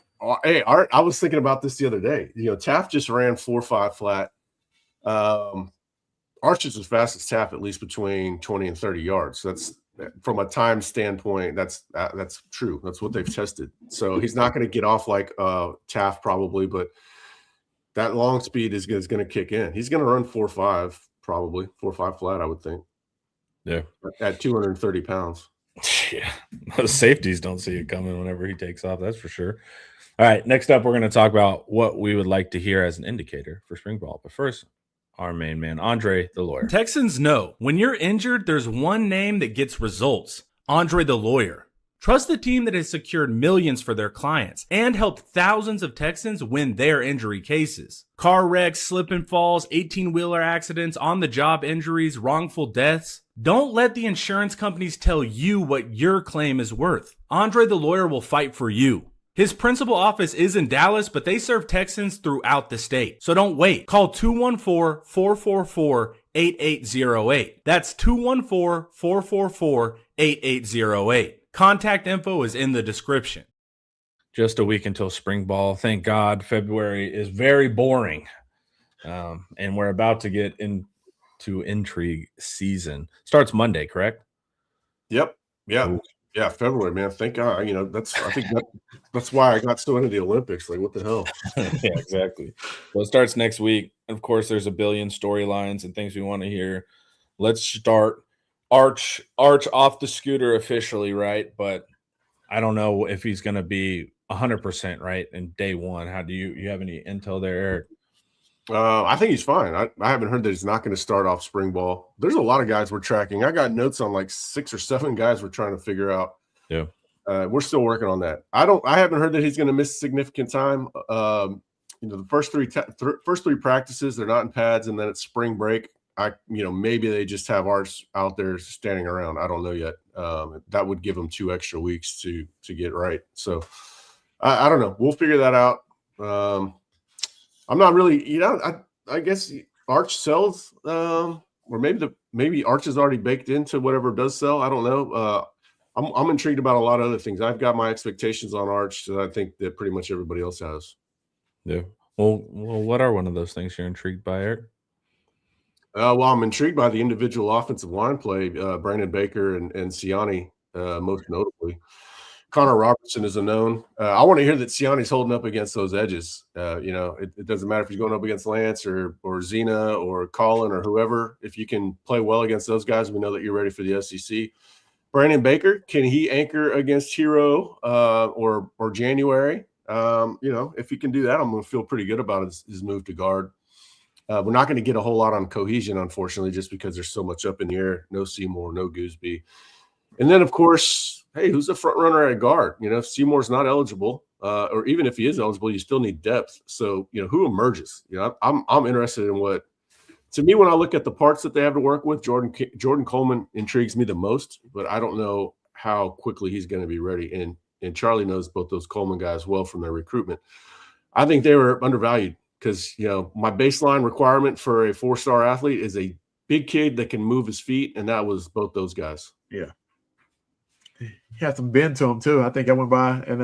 Hey, Art, I was thinking about this the other day. You know, Taft just ran 4.5 flat. Arch is as fast as Taft, at least between 20 and 30 yards. That's from a time standpoint. That's true. That's what they've tested. So he's not going to get off like Taft probably, but that long speed is going to kick in. He's going to run 4.5 probably 4.5 flat, I would think. Yeah, at 230 pounds. Yeah, those safeties don't see it coming whenever he takes off. That's for sure. All right, next up, we're going to talk about what we would like to hear as an indicator for spring ball. But first, our main man, Andre the Lawyer. Texans know when you're injured, there's one name that gets results: Andre the Lawyer. Trust the team that has secured millions for their clients and helped thousands of Texans win their injury cases. Car wrecks, slip and falls, 18-wheeler accidents, on-the-job injuries, wrongful deaths. Don't let the insurance companies tell you what your claim is worth. Andre the Lawyer will fight for you. His principal office is in Dallas, but they serve Texans throughout the state. So don't wait. Call 214-444-8808. That's 214-444-8808. Contact info is in the description. Just a week until spring ball. Thank God February is very boring. And we're about to get into intrigue season. Starts Monday, correct? Yep. Yeah. Ooh. Yeah, February, man. Thank God. You know, I think that's why I got so into the Olympics. Like, what the hell? Yeah, exactly. Well, it starts next week. Of course, there's a billion storylines and things we want to hear. Let's start Arch off the scooter officially, right? But I don't know if he's going to be 100% right in day one. How do you have any intel there, Eric? I think he's fine. I haven't heard that he's not going to start off spring ball. There's a lot of guys we're tracking. I got notes on like 6 or 7 guys we're trying to figure out. Yeah. We're still working on that. I haven't heard that he's going to miss significant time. The first three practices, they're not in pads, and then it's spring break. Maybe they just have Arch out there standing around. I don't know yet. That would give them 2 extra weeks to get right. So I don't know. We'll figure that out. I'm not really, I guess Arch sells, or maybe Arch is already baked into whatever does sell. I don't know. I'm intrigued about a lot of other things. I've got my expectations on Arch that I think that pretty much everybody else has. Yeah. Well, what are one of those things you're intrigued by, Eric? I'm intrigued by the individual offensive line play, Brandon Baker and Siani, most notably. Connor Robertson is a known. I want to hear that Siani's holding up against those edges. It doesn't matter if he's going up against Lance or Zena or Colin or whoever. If you can play well against those guys, we know that you're ready for the SEC. Brandon Baker, can he anchor against Hero or January? If he can do that, I'm going to feel pretty good about his move to guard. We're not going to get a whole lot on cohesion, unfortunately, just because there's so much up in the air. No Seymour, no Gooseby. And then, of course, hey, who's the front runner at guard? If Seymour's not eligible, or even if he is eligible, you still need depth. So, who emerges? I'm interested in what – to me, when I look at the parts that they have to work with, Jordan Coleman intrigues me the most, but I don't know how quickly he's going to be ready. And Charlie knows both those Coleman guys well from their recruitment. I think they were undervalued because, my baseline requirement for a 4-star athlete is a big kid that can move his feet, and that was both those guys. Yeah. He had some bend to him too. I think I went by and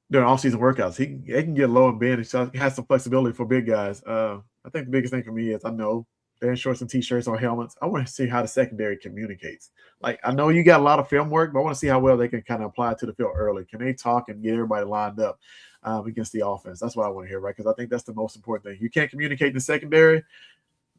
during off-season workouts, he can get low and bend. He has some flexibility for big guys. I think the biggest thing for me is I know they're in shorts and t-shirts or helmets. I want to see how the secondary communicates. Like, I know you got a lot of film work, but I want to see how well they can kind of apply it to the field early. Can they talk and get everybody lined up against the offense? That's what I want to hear, right? Because I think that's the most important thing. You can't communicate in the secondary,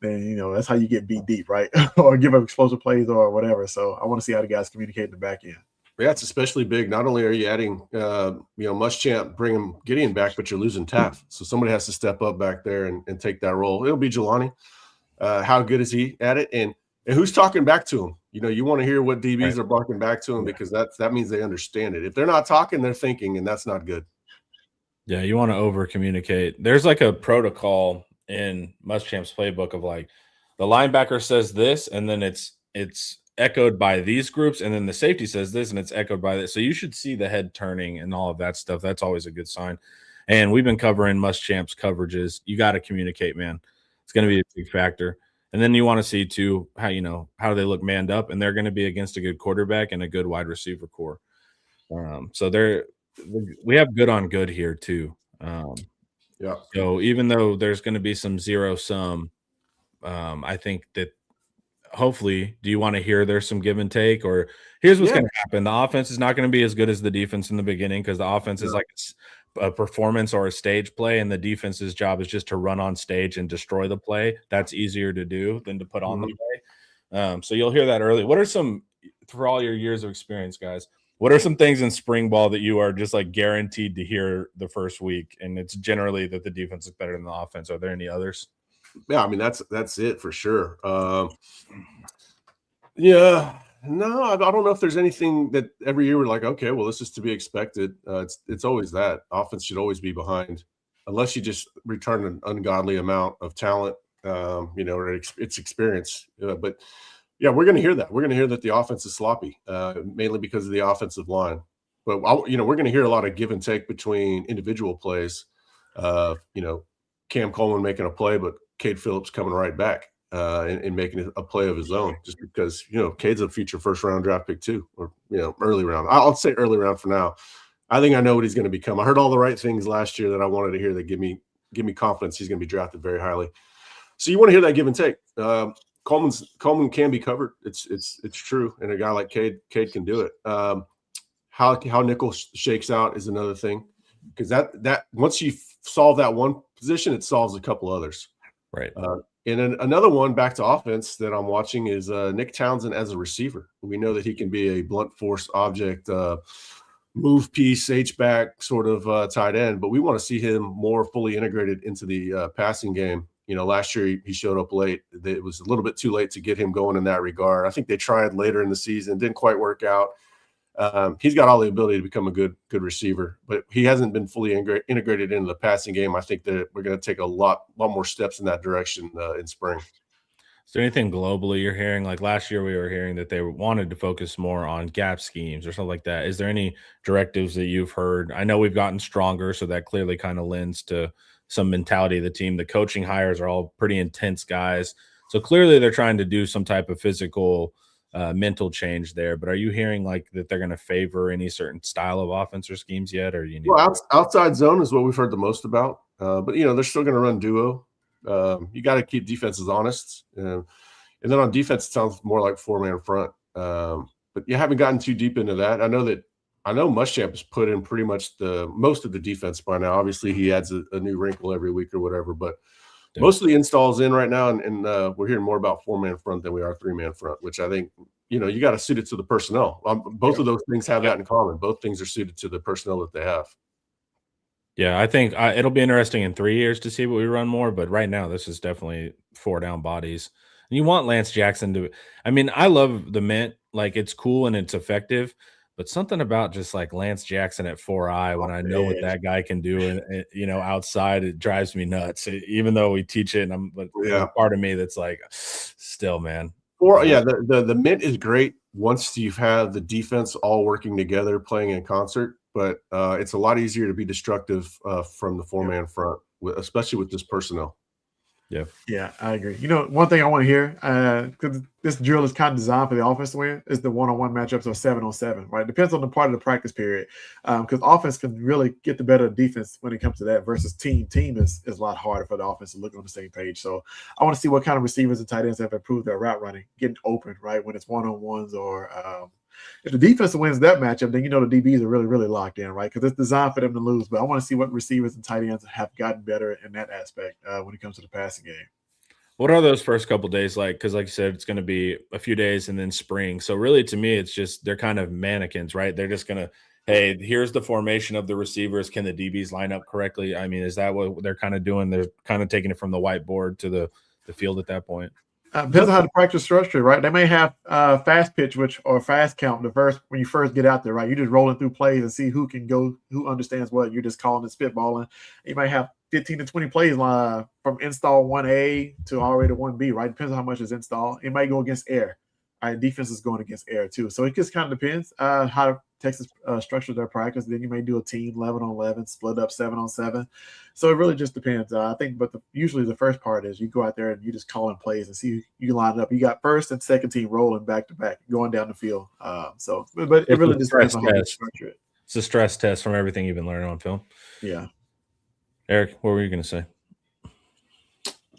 then that's how you get beat deep, right? Or give up explosive plays or whatever. So I want to see how the guys communicate in the back end. Yeah, it's especially big. Not only are you adding, Muschamp, bring him Gideon back, but you're losing Taft. So somebody has to step up back there and take that role. It'll be Jelani. How good is he at it? And who's talking back to him? You want to hear what DBs are barking back to him, because that means they understand it. If they're not talking, they're thinking, and that's not good. Yeah, you want to over communicate. There's like a protocol in Muschamp's playbook of like the linebacker says this, and then it's echoed by these groups, and then the safety says this, and it's echoed by this. So you should see the head turning and all of that stuff. That's always a good sign. And we've been covering Muschamp's coverages. You got to communicate, man. It's going to be a big factor. And then you want to see too how do they look manned up, and they're going to be against a good quarterback and a good wide receiver core. So we have good on good here too. Yeah. So even though there's going to be some zero sum, I think that hopefully, do you want to hear there's some give and take, or here's what's going to happen? The offense is not going to be as good as the defense in the beginning, because the offense is like a performance or a stage play, and the defense's job is just to run on stage and destroy the play. That's easier to do than to put on the play. So you'll hear that early. What are some, for all your years of experience, guys, what are some things in spring ball that you are just like guaranteed to hear the first week? And it's generally that the defense is better than the offense. Are there any others? Yeah, I mean, that's it for sure. Yeah, no, I don't know if there's anything that every year we're like, okay, well, this is to be expected. It's always that. Offense should always be behind, unless you just return an ungodly amount of talent, or it's experience. But yeah, we're going to hear that. We're going to hear that the offense is sloppy, mainly because of the offensive line. But we're going to hear a lot of give and take between individual plays. Cam Coleman making a play, but Cade Phillips coming right back and making a play of his own, just because Cade's a future first round draft pick too, or early round. I'll say early round for now. I think I know what he's going to become. I heard all the right things last year that I wanted to hear that give me confidence he's going to be drafted very highly. So you want to hear that give and take. Coleman can be covered. It's true, and a guy like Cade can do it. How nickel shakes out is another thing, because that once you solve that one position, it solves a couple others. Right. And then another one back to offense that I'm watching is Nick Townsend as a receiver. We know that he can be a blunt force object, move piece, H-back sort of tight end, but we want to see him more fully integrated into the passing game. Last year he showed up late. It was a little bit too late to get him going in that regard. I think they tried later in the season, didn't quite work out. He's got all the ability to become a good receiver, but he hasn't been fully integrated into the passing game. I think that we're going to take a lot more steps in that direction in spring. Is there anything globally you're hearing? Like last year we were hearing that they wanted to focus more on gap schemes or something like that. Is there any directives that you've heard? I know we've gotten stronger, so that clearly kind of lends to some mentality of the team. The coaching hires are all pretty intense guys. So clearly they're trying to do some type of physical mental change there, but are you hearing like that they're going to favor any certain style of offense or schemes yet? Or outside zone is what we've heard the most about, but they're still going to run duo. You got to keep defenses honest, and then on defense it sounds more like 4-man front, but you haven't gotten too deep into that. I know Muschamp has put in pretty much most of the defense by now. Obviously he adds a new wrinkle every week or whatever, but most of the installs in right now, and we're hearing more about 4-man front than we are 3-man front, which I think, you got to suit it to the personnel. Both of those things have that in common. Both things are suited to the personnel that they have. Yeah, I think it'll be interesting in 3 years to see what we run more, but right now this is definitely 4 down bodies. And you want Lance Jackson to – I mean, I love the mint. Like, it's cool and it's effective, but something about just like Lance Jackson at 4-eye when I know what that guy can do, and outside, it drives me nuts. Even though we teach it, and there's a part of me that's like, still, man. The mint is great once you have the defense all working together, playing in concert. But it's a lot easier to be destructive from the 4-man front, especially with this personnel. Yeah, I agree. You know, one thing I want to hear, because this drill is kind of designed for the offense to win, is the one-on-one matchups or 7-on-7, right? Depends on the part of the practice period, because offense can really get the better defense when it comes to that versus team. Team is a lot harder for the offense to look on the same page. So I want to see what kind of receivers and tight ends have improved their route running, getting open, right, when it's one-on-ones or if the defense wins that matchup, then you know the DBs are really, really locked in, right? Because it's designed for them to lose. But I want to see what receivers and tight ends have gotten better in that aspect when it comes to the passing game. What are those first couple days like? Because like you said, it's going to be a few days and then spring. So really, to me, it's just they're kind of mannequins, right? They're just going to, hey, here's the formation of the receivers. Can the DBs line up correctly? I mean, is that what they're kind of doing? They're kind of taking it from the whiteboard to the field at that point. Depends on how the practice structure, right? They may have fast pitch, or fast count when you first get out there, right? You're just rolling through plays and see who can go, who understands what. You're just calling and spitballing. You might have 15 to 20 plays from install 1A to all the way to 1B, right? Depends on how much is installed. It might go against air. Right? Defense is going against air too. So it just kind of depends how Texas structures their practice. Then you may do a team 11-on-11, split up 7-on-7. So it really just depends. I think, but usually the first part is you go out there and you just call in plays and see you line it up. You got first and second team rolling back to back, going down the field. But it really just depends on how you structure it. It's a stress test from everything you've been learning on film. Yeah. Eric, what were you going to say?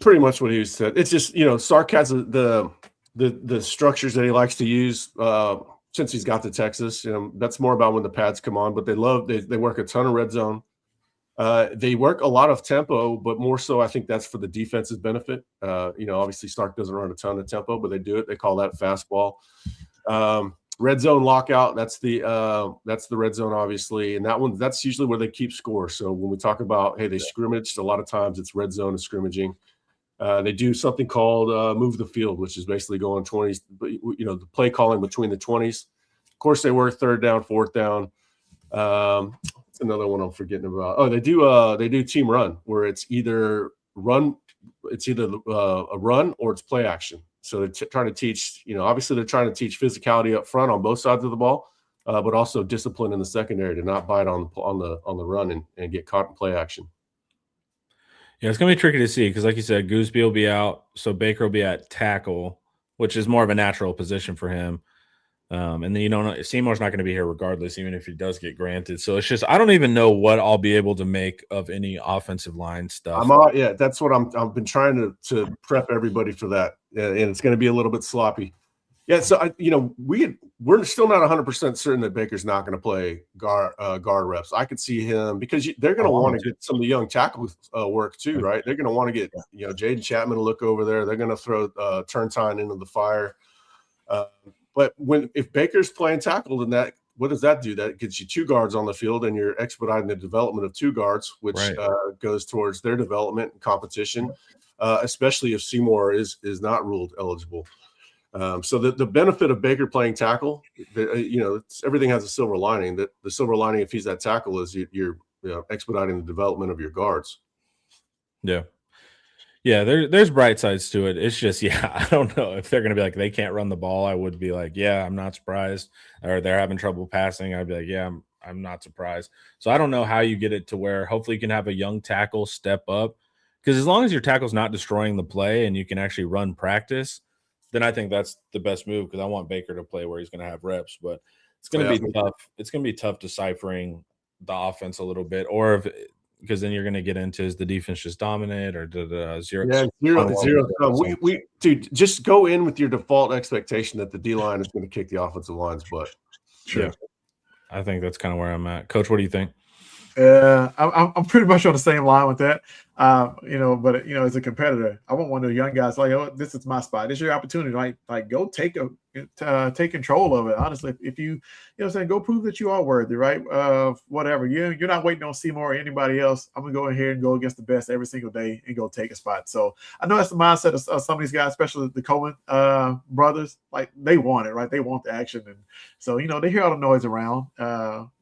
Pretty much what he said. It's just, Sark has the structures that he likes to use since he's got to Texas. That's more about when the pads come on, but they work a ton of red zone. They work a lot of tempo, but more so I think that's for the defense's benefit. Obviously Sark doesn't run a ton of tempo, but they do it. They call that fastball. Red zone lockout, that's the red zone, obviously. And that's usually where they keep score. So when we talk about, hey, they scrimmaged, a lot of times it's red zone and scrimmaging. They do something called move the field, which is basically going 20s, the play calling between the 20s. Of course, they work third down, fourth down. What's another one I'm forgetting about? Oh, they do team run, where it's either a run or it's play action. So they're trying to teach, obviously they're trying to teach physicality up front on both sides of the ball, but also discipline in the secondary to not bite on the run and get caught in play action. Yeah, it's going to be tricky to see because, like you said, Gooseby will be out, so Baker will be at tackle, which is more of a natural position for him. And then Seymour's not going to be here regardless, even if he does get granted. So it's just I don't even know what I'll be able to make of any offensive line stuff. That's what I've been trying to prep everybody for that, and it's going to be a little bit sloppy. Yeah, so we're still not 100% certain that Baker's not going to play guard reps. I could see him because they're going to want to get some of the young tackle work too, right? They're going to want to get Jaden Chapman to look over there. They're going to throw Turntine into the fire. But if Baker's playing tackle, then what does that do? That gets you two guards on the field, and you're expediting the development of two guards, which goes towards their development and competition, especially if Seymour is not ruled eligible. So the benefit of Baker playing tackle, everything has a silver lining. That the silver lining, if he's at tackle, is you're expediting the development of your guards. Yeah. Yeah, there's bright sides to it. It's just, I don't know if they're going to be like, they can't run the ball. I would be like, yeah, I'm not surprised. Or they're having trouble passing. I'd be like, yeah, I'm not surprised. So I don't know how you get it to where hopefully you can have a young tackle step up. Because as long as your tackle's not destroying the play and you can actually run practice, then I think that's the best move because I want Baker to play where he's going to have reps. But it's going to be tough. It's going to be tough deciphering the offense a little bit. Or because then you're going to get into is the defense just dominant or zero? Yeah, zero. Dude, just go in with your default expectation that the D-line is going to kick the offensive line's butt. Sure. Yeah. I think that's kind of where I'm at. Coach, what do you think? I'm pretty much on the same line with that. But as a competitor, I want one of the young guys like, oh, this is my spot. This is your opportunity, right? Like, go take control of it. Honestly, if you go prove that you are worthy, right? Whatever. You're not waiting on Seymour or anybody else. I'm gonna go in here and go against the best every single day and go take a spot. So I know that's the mindset of some of these guys, especially the Coleman brothers. Like, they want it, right? They want the action, and so they hear all the noise around.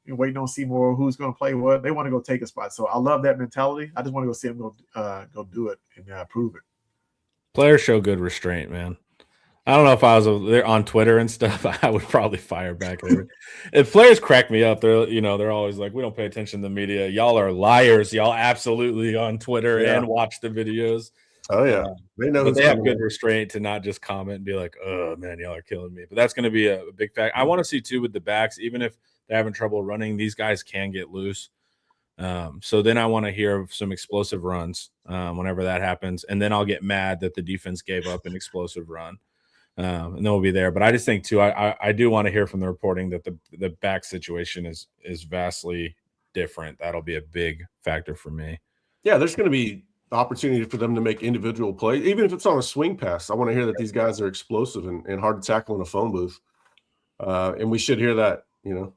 Waiting on Seymour, who's going to play what. They want to go take a spot. So I love that mentality. I just want to go see them go do it and prove it. Players show good restraint, man. I don't know if I was there on Twitter and stuff, I would probably fire back. If players crack me up, they're always like, we don't pay attention to the media. Y'all are liars. Y'all absolutely on Twitter and watch the videos. Oh yeah, they know. But who's they have coming good in. restraint to not just comment and be like, "Oh man, y'all are killing me." But that's going to be a big fact. I want to see too with the backs, even if they're having trouble running, these guys can get loose. So then I want to hear of some explosive runs whenever that happens, and then I'll get mad that the defense gave up an explosive run, and then we'll be there. But I just think too, I do want to hear from the reporting that the back situation is vastly different. That'll be a big factor for me. Yeah, there's going to be opportunity for them to make individual plays, even if it's on a swing pass. I want to hear that these guys are explosive and hard to tackle in a phone booth. And we should hear that.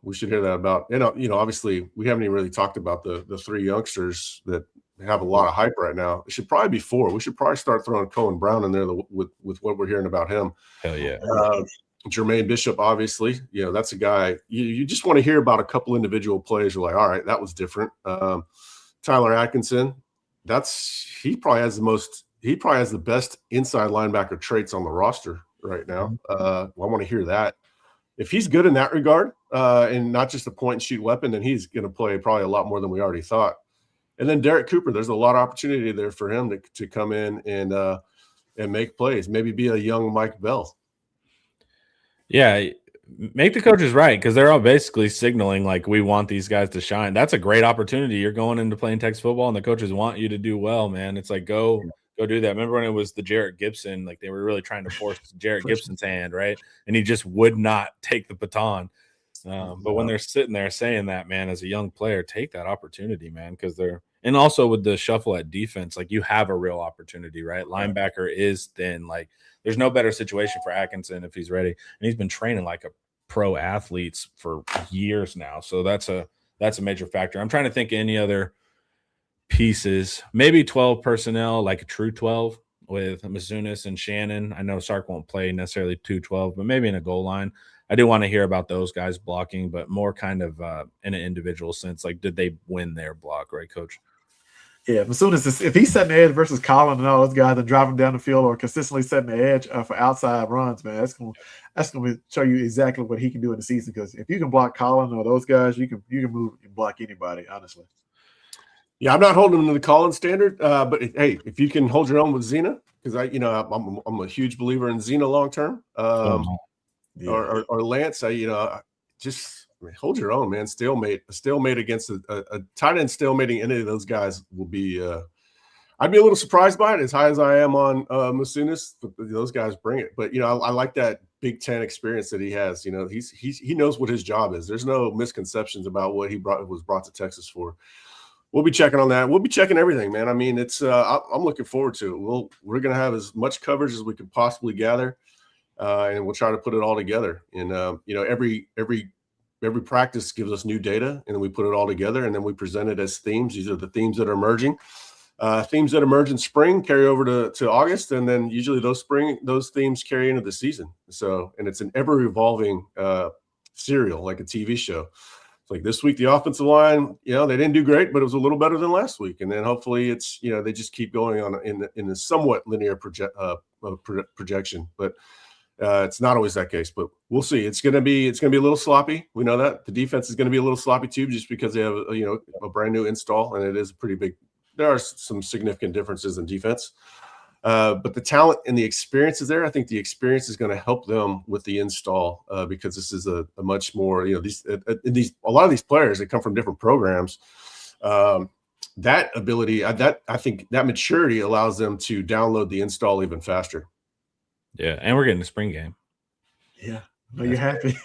We should hear that about. Obviously, we haven't even really talked about the three youngsters that have a lot of hype right now. It should probably be four. We should probably start throwing Cohen Brown in there with what we're hearing about him. Hell yeah. Jermaine Bishop, obviously, that's a guy you just want to hear about a couple individual plays. You're like, all right, that was different. Tyler Atkinson, he probably has the best inside linebacker traits on the roster right now. I want to hear that. If he's good in that regard, and not just a point and shoot weapon, then he's going to play probably a lot more than we already thought. And then Derek Cooper, there's a lot of opportunity there for him to come in and make plays, maybe be a young Mike Bell. Yeah, make the coaches right, because they're all basically signaling like we want these guys to shine. That's a great opportunity. You're going into playing Texas football, and the coaches want you to do well, man. It's like go do that. Remember when it was the Jarrett Gibson? Like they were really trying to force Jarrett Gibson's hand, right? And he just would not take the baton. But when they're sitting there saying that, man, as a young player, take that opportunity, man, because and also with the shuffle at defense, like you have a real opportunity, right? Linebacker is thin. Like there's no better situation for Atkinson if he's ready, and he's been training like a pro athletes for years now. So that's a major factor. I'm trying to think of any other pieces, maybe 12 personnel, like a true 12 with Mizunis and Shannon. I know Sark won't play necessarily 2-12, but maybe in a goal line. I do want to hear about those guys blocking, but more kind of in an individual sense. Like, did they win their block, right, Coach? Yeah, as soon as if he's setting the edge versus Colin and all those guys that drive him down the field or consistently setting the edge for outside runs, man, that's going to show you exactly what he can do in the season. Because if you can block Colin or those guys, you can move and block anybody, honestly. Yeah, I'm not holding him to the Collins standard, but hey, if you can hold your own with Zena, because I'm a huge believer in Zena long term, or Lance, hold your own, man. A stalemate against a tight end stalemating any of those guys will be. I'd be a little surprised by it, as high as I am on Masunis. Those guys bring it, but I like that Big Ten experience that he has. He knows what his job is. There's no misconceptions about what was brought to Texas for. We'll be checking on that. We'll be checking everything, man. I mean, it's I'm looking forward to it. We're going to have as much coverage as we can possibly gather, and we'll try to put it all together. And every practice gives us new data, and then we put it all together, and then we present it as themes. These are the themes that are emerging. Themes that emerge in spring carry over to August, and then usually those themes carry into the season. So, and it's an ever evolving serial, like a TV show. It's like this week, the offensive line, they didn't do great, but it was a little better than last week. And then hopefully it's, they just keep going on in a somewhat linear projection, but it's not always that case, but we'll see. It's going to be a little sloppy. We know that the defense is going to be a little sloppy too, just because they have, a brand new install, and it is pretty big. There are some significant differences in defense. But the talent and the experience is there. I think the experience is going to help them with the install because this is a much more, a lot of these players that come from different programs. That ability, I think that maturity allows them to download the install even faster. Yeah, and we're getting the spring game. Yeah, you're happy.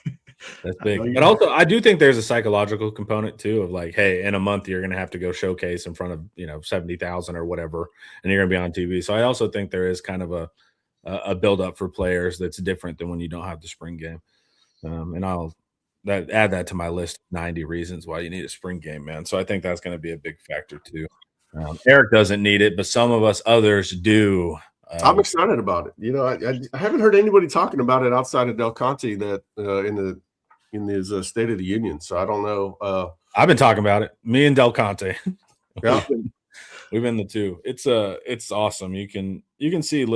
That's big. But also, I do think there's a psychological component too of like, hey, in a month you're going to have to go showcase in front of 70,000 or whatever, and you're going to be on TV. So I also think there is kind of a build up for players that's different than when you don't have the spring game. And I'll add that to my list. 90 reasons why you need a spring game, man. So I think that's going to be a big factor too. Eric doesn't need it, but some of us others do. I'm excited about it. I haven't heard anybody talking about it outside of Del Conte that in his State of the Union. So I don't know. I've been talking about it. Me and Del Conte. Yeah. We've been the two. It's awesome. You can see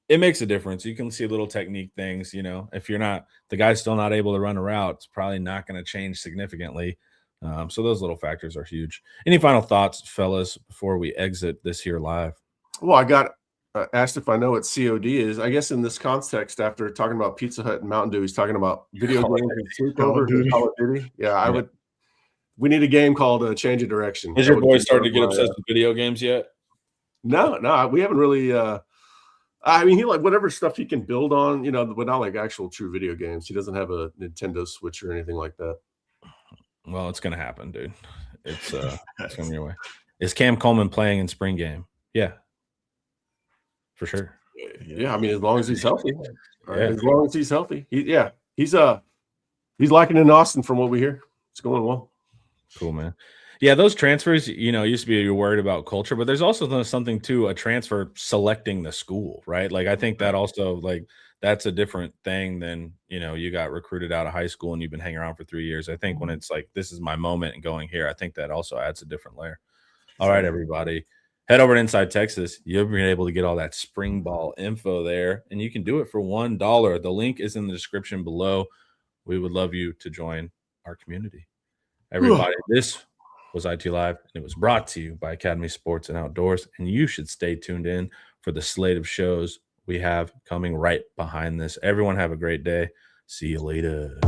it makes a difference. You can see little technique things. If the guy's still not able to run a route, it's probably not going to change significantly. So those little factors are huge. Any final thoughts, fellas, before we exit this here live? Well, I got asked if I know what COD is. I guess in this context, after talking about Pizza Hut and Mountain Dew, he's talking about video Call of games and Call of sleepovers Duty. and Call of Duty. Yeah, I would. We need a game called Change of Direction. Has That your would boy be started to get one of my, obsessed with video games yet? No, we haven't really. I mean, he like whatever stuff he can build on, but not like actual true video games. He doesn't have a Nintendo Switch or anything like that. Well, it's gonna happen, dude. It's coming your way. Is Cam Coleman playing in spring game? Yeah, for sure. Yeah, I mean, as long as he's healthy. Yeah. As long as he's healthy. He's liking it in Austin from what we hear. It's going well. Cool, man. Yeah, those transfers, used to be you're worried about culture, but there's also something to a transfer selecting the school, right? Like I think that also like that's a different thing than you got recruited out of high school and you've been hanging around for 3 years. I think when it's like this is my moment and going here, I think that also adds a different layer. All right, everybody. Head over to Inside Texas. You'll be able to get all that spring ball info there, and you can do it for $1. The link is in the description below. We would love you to join our community. Everybody, this was IT Live, and it was brought to you by Academy Sports and Outdoors, and you should stay tuned in for the slate of shows we have coming right behind this. Everyone have a great day. See you later.